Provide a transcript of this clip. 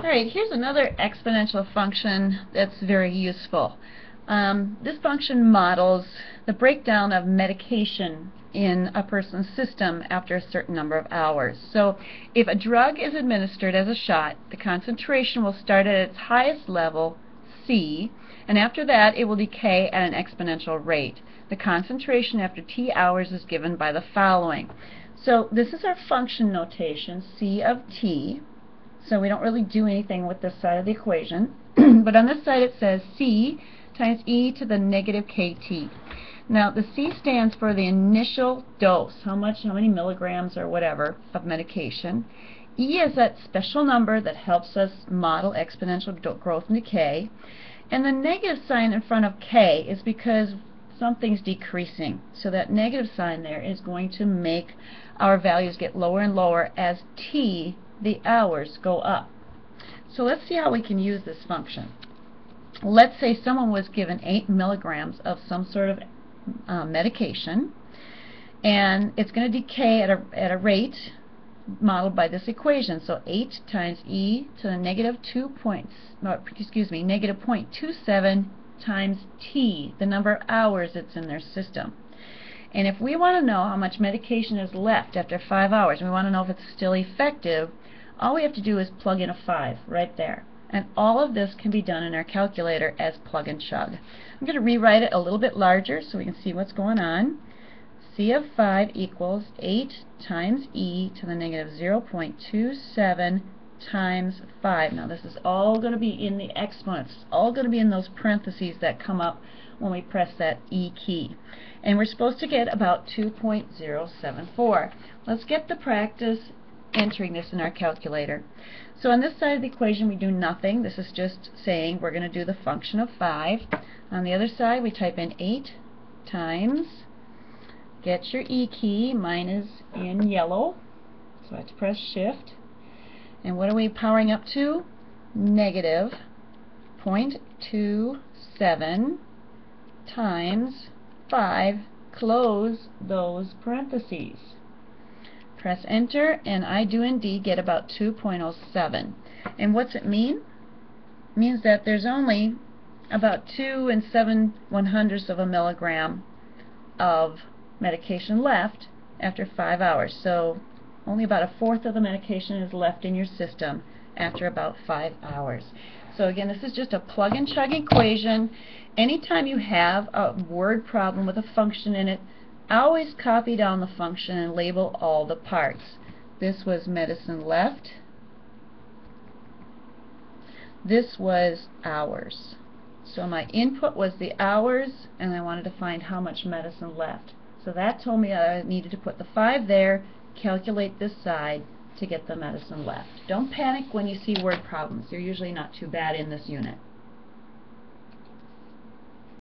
Alright, here's another exponential function that's very useful. This function models the breakdown of medication in a person's system after a certain number of hours. So if a drug is administered as a shot, the concentration will start at its highest level, C, and after that it will decay at an exponential rate. The concentration after T hours is given by the following. So this is our function notation, C of T. So we don't really do anything with this side of the equation. But on this side it says C times e to the negative kt. Now the C stands for the initial dose, how many milligrams or whatever of medication. E is that special number that helps us model exponential growth and decay. And the negative sign in front of K is because something's decreasing. So that negative sign there is going to make our values get lower and lower as T, the hours, go up. So let's see how we can use this function. Let's say someone was given 8 milligrams of some sort of medication, and it's going to decay at a rate modeled by this equation. So 8 times e to the negative 0.27 times t, the number of hours it's in their system. And if we want to know how much medication is left after 5 hours, and we want to know if it's still effective, all we have to do is plug in a 5 right there. And all of this can be done in our calculator as plug and chug. I'm going to rewrite it a little bit larger so we can see what's going on. C of 5 equals 8 times e to the negative 0.27 times 5. Now this is all going to be in the exponents. It's all going to be in those parentheses that come up when we press that E key. And we're supposed to get about 2.074. Let's get the practice entering this in our calculator. So on this side of the equation we do nothing. This is just saying we're going to do the function of 5. On the other side we type in 8 times, get your E key, mine is in yellow, so I have to press shift. And what are we powering up to? Negative 0.27 times 5, close those parentheses. Press enter, and I do indeed get about 2.07. And what's it mean? It means that there's only about 2 7/100ths of a milligram of medication left after 5 hours. So only about 1/4 of the medication is left in your system after about 5 hours. So again, this is just a plug and chug equation. Anytime you have a word problem with a function in it, always copy down the function and label all the parts. This was medicine left. This was hours. So my input was the hours, and I wanted to find how much medicine left. So that told me I needed to put the 5 there, calculate this side to get the medicine left. Don't panic when you see word problems. They're usually not too bad in this unit.